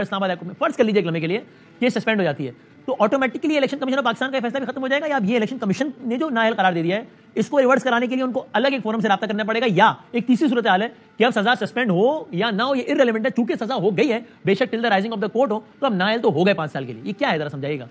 Islamabad high court में, फर्ज कर लीजिए एक लम्हे के लिए केस सस्पेंड हो जाती है, तो automatically election commission of Pakistan का फैसला भी खत्म हो जाएगा, या अब ये इलेक्शन कमीशन ने जो नाअहल करार दे दिया है इसको रिवर्स कराने के लिए उनको अलग एक फोरम से राब्ता करना पड़ेगा, या एक तीसरी सूरत हाल है कि अब सजा सस्पेंड हो या ना हो ये इररिलेवेंट है, चूंकि सजा हो गई है बेशक till the rising of the court हो, तो अब नाअहल तो हो गए 5 साल के लिए, ये क्या है जरा समझाइएगा।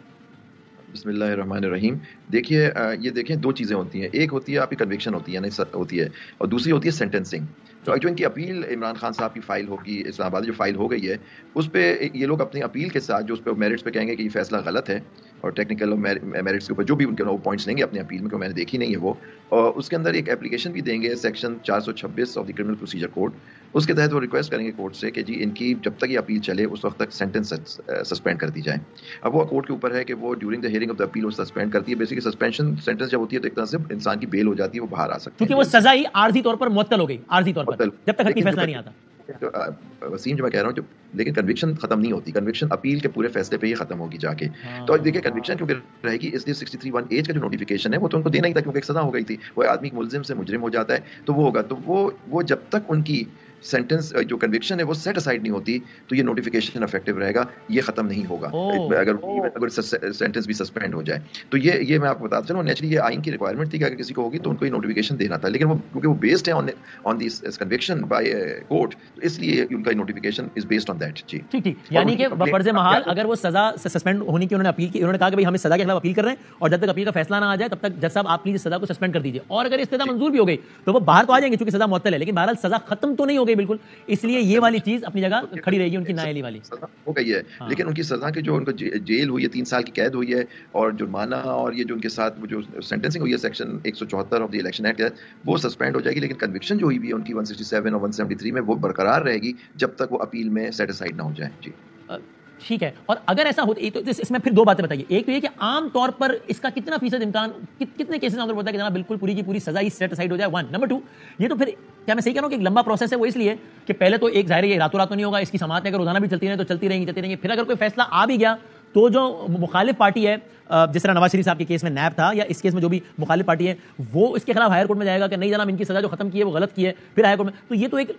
बिस्मिल्लाहिर्रहमानिर्रहीम। देखिए ये देखें, दो चीज़ें होती हैं, एक होती है आपकी कन्विक्शन होती है होती है, और दूसरी होती है सेंटेंसिंग। तो जो इनकी अपील इमरान खान साहब की फाइल होगी इस्लामाबाद, जो फाइल हो गई है उस पर ये लोग अपनी अपील के साथ जो उस पर मेरिट्स पे कहेंगे कि ये फैसला गलत है, और टेक्निकल मेरिट्स के ऊपर जो भी उनके वो पॉइंट्स लेंगे अपनी अपील में, क्योंकि मैंने देखी नहीं है वो, और उसके अंदर एक एप्लीकेशन भी देंगे section 426 of the criminal procedure code. उसके तहत वो रिक्वेस्ट करेंगे कोर्ट से कि जी इनकी जब तक ये अपील चले उस वक्त तक सेंटेंस सस्पेंड कर दी जाए। अब वो कोर्ट के ऊपर है कि वो during the hearing of the appeal वो सस्पेंड करती है। बेसिकली सस्पेंशन सेंटेंस जब होती है तो एक तरह से इंसान की बेल हो जाती है, वो बाहर आ सकती है, क्योंकि वो सजा ही आर्जी तौर पर मुअत्तल हो गई, आर्जी तौर पर जब तक हकीकी फैसला नहीं आता। वसीम जो मैं कह रहा हूँ, लेकिन कन्विक्शन खत्म नहीं होती, कन्विक्शन अपील के पूरे फैसले पे ही खत्म होगी जाके। तो देखिए कन्विक्शन क्योंकि रहेगी, इसलिए 63(1) का जो नोटिफिकेशन है वो तो उनको देना ही था, क्योंकि एक सजा हो गई थी, वो आदमी मुलजिम से मुजरिम हो जाता है तो वो होगा, तो वो जब तक उनकी सेंटेंस जो कन्विक्शन है वो सेट असाइड नहीं होती तो ये नोटिफिकेशन इफेक्टिव रहेगा, ये खत्म नहीं होगा अगर सेंटेंस भी सस्पेंड हो जाए। तो ये मैं आपको बताता चलूं, नेचुरली ये आइन की रिक्वायरमेंट थी कि अगर किसी को होगी तो उनको ये नोटिफिकेशन देना था, लेकिन वो क्योंकि वो बेस्ड है on this conviction by court, तो इसलिए उनका notification is based on that. जी ठीक, यानी कि बफर्ज महाल अगर वो सजा से सस्पेंड होने की उन्होंने अपील की, उन्होंने कहा कि भाई हम इस सजा के खिलाफ अपील कर रहे हैं और जब तक अपील का फैसला ना आ जाए तब तक जज साहब आप प्लीज सजा को सस्पेंड कर दीजिए, और अगर इस सजा मंजूर भी हो गई तो वो बाहर तो आ जाएंगे, क्योंकि सजा मुअत्तल है, लेकिन बहरहाल सजा खत्म तो नहीं हो गई बिल्कुल, इसलिए ये वाली चीज अपनी जगह खड़ी रहेगी, उनकी नाअहली वाली हो गई है। हाँ। लेकिन उनकी सजा के जो उनको जेल हुई है, 3 साल की कैद हुई है, और जुर्माना, और ये जो उनके साथ जो सेंटेंसिंग हुई है section 174 of the election act, वो सस्पेंड हो जाएगी, लेकिन कन्विक्शन जो हुई भी है उनकी 167 और 173 में वो बरकरार रहेगी जब तक वो अपील में सेटिस्फाइड ना हो जाए। जी ठीक है, और अगर ऐसा होता तो इसमें फिर दो बातें बताइए। एक तो ये कि आम तौर पर इसका कितना फीसद इम्कान, कितने केसेस आमतौर पर होता है कि जनाब बिल्कुल पूरी की पूरी सजा ही सेट असाइड हो जाए, 1। नंबर 2, ये तो फिर क्या मैं सही कह रहा हूं कि एक लंबा प्रोसेस है वो, इसलिए कि पहले तो एक जाहिर है रातों रात तो नहीं होगा, इसकी समाअतें अगर रोजाना भी चलती रहे तो चलती रहेंगी, फिर अगर कोई फैसला आ भी गया तो जो मुखालिफ पार्टी है, जिस तरह नवाज शरीफ साहब के केस में नैब था, या इस केस में जो भी मुखालिफ पार्टी है, वो इसके खिलाफ हायर कोर्ट में जाएगा कि नहीं जनाब इनकी सजा जो खत्म की है वो गलत की है, फिर हायर कोर्ट में। तो ये तो एक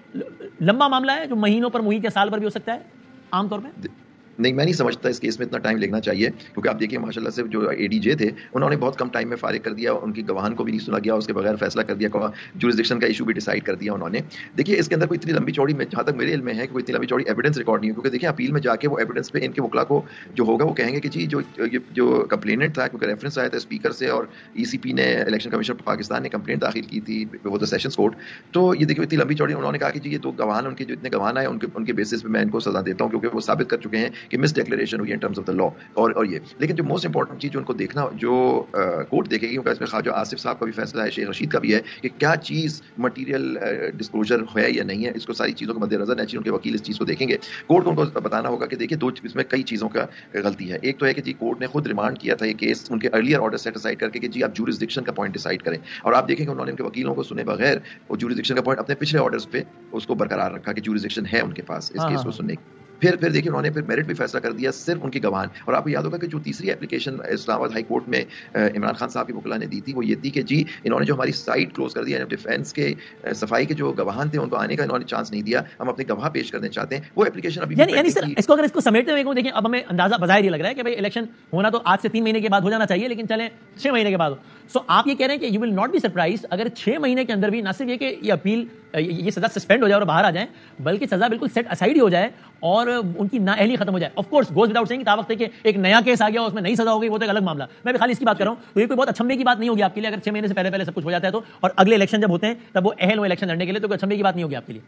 लंबा मामला है जो महीनों पर, मुहित या साल पर भी हो सकता है आमतौर पर। नहीं, मैं नहीं समझता इस केस में इतना टाइम लगना चाहिए, क्योंकि आप देखिए माशाल्लाह से जो एडीजे थे उन्होंने बहुत कम टाइम में फारिग कर दिया, उनकी गवाहान को भी नहीं सुना गया, उसके बगैर फैसला कर दिया, जुरिसडिक्शन का इशू भी डिसाइड कर दिया उन्होंने। देखिए इसके अंदर कोई इतनी लंबी चौड़ी, में जहाँ तक मेरे इल्म में है कि कोई इतनी लंबी चौड़ी एविडेंस रिकॉर्ड नहीं है, क्योंकि देखिए अपील में जाके वो एविडेंस पे इनके वकला को जो होगा वो कहेंगे कि जी जो कंप्लेनेंट था, क्योंकि रेफरेंस आया था स्पीकर से और ECP ने, इलेक्शन कमीशन पाकिस्तान ने कंप्लेंट दाखिल की थी वो द सेशंस कोर्ट। तो ये देखिए इतनी लंबी चौड़ी, उन्होंने कहा कि जी ये तो गवाहान, उनके जो इतने गवाहान आए उनके बेसिस पे मैं इनको सजा देता हूँ, क्योंकि वो साबित कर चुके हैं कि miss declaration in terms of the law, और ये। लेकिन जो मोस्ट इंपॉर्टेंट चीज जो उनको देखना, जो कोर्ट देखेगी, क्योंकि इसमें ख्वाजा आसिफ साहब का भी फैसला है, शेख रशीद का भी है, कि क्या चीज मटेरियल डिस्क्लोजर है या नहीं है, इसको सारी चीजों के मद्देनजर नेचुरली उनके वकील इस चीज को देखेंगे। कोर्ट को उनको बताना होगा कि देखिए इसमें कई चीजों का गलती है। एक तो है कि जी कोर्ट ने खुद रिमांड किया था ये केस उनके अर्लियर ऑर्डर सेट असाइड करके कि जी आप जुरिसडिक्शन का पॉइंट डिसाइड करें, और आप देखेंगे उन्होंने उनके वकीलों को सुने बगैर वो जुरिसडिक्शन का पॉइंट अपने पिछले ऑर्डर्स पे उसको बरकरार रखा कि जुरिसडिक्शन है उनके पास इस केस को सुनने की। फिर देखिए उन्होंने फिर मेरिट भी फैसला कर दिया सिर्फ उनकी गवाहान। और आपको याद होगा कि जो तीसरी एप्लीकेशन इस्लामाबाद हाई कोर्ट में इमरान खान साहब की वकला ने दी थी, वो ये थी कि जी इन्होंने जो हमारी साइट क्लोज कर दिया, डिफेंस के सफाई के जो गवाहान थे उनको आने का इन्होंने चांस नहीं दिया, हम अपने गवाह पेश करने चाहते हैं, वो एप्लीकेशन अभी यानी सर इसको अगर इसको समेटते हुए देखिए, अब हमें अंदाजा बजाय ये लग रहा है कि भाई इलेक्शन होना तो आज से 3 महीने के बाद हो जाना चाहिए, लेकिन चले 6 महीने के बाद हो। सो आप ये कह रहे हैं कि you will not be surprised अगर 6 महीने के अंदर भी ना सिर्फ ये कि ये अपील, ये सजा सस्पेंड हो जाए और बाहर आ जाए, बल्कि सजा बिल्कुल सेट असाइड ही हो जाए और उनकी नाअहली खत्म हो जाए। Of course goes without saying, तावक्त है कि एक नया केस आ गया उसमें नई सजा हो गई, वो तो एक अलग मामला, मैं भी खाली इसकी बात कर रहा हूं। तो ये कोई बहुत अचंभे की बात नहीं होगी आपके लिए अगर 6 महीने से पहले सब कुछ हो जाता है तो, और अगले इलेक्शन जब होते हैं तब वो अहल हो इलेक्शन लड़ने के लिए, तो कोई अचंभे की बात नहीं होगी आपके लिए।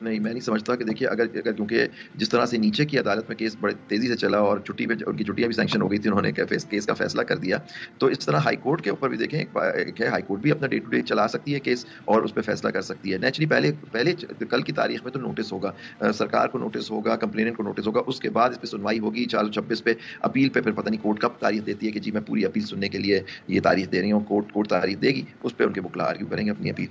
नहीं, मैं नहीं समझता कि देखिए अगर क्योंकि जिस तरह से नीचे की अदालत में केस बड़े तेजी से चला और छुट्टी पे उनकी छुट्टियां भी सैंक्शन हो गई थी, उन्होंने केस का फैसला कर दिया, तो इस तरह हाई कोर्ट के ऊपर भी देखें एक है, हाई कोर्ट भी अपना डे टू डे चला सकती है केस और उस पर फैसला कर सकती है। नेचुरली पहले कल की तारीख में तो नोटिस होगा, सरकार को नोटिस होगा, कंप्लेनेंट को नोटिस होगा, उसके बाद इस पर सुनवाई होगी 426 पे, अपील पे फिर पता नहीं कोर्ट कब तारीख देती है कि जी मैं पूरी अपील सुनने के लिए ये तारीख दे रही हूँ, कोर्ट तारीख देगी, उस पर उनके वकला आर्ग्यू करेंगे अपनी अपील।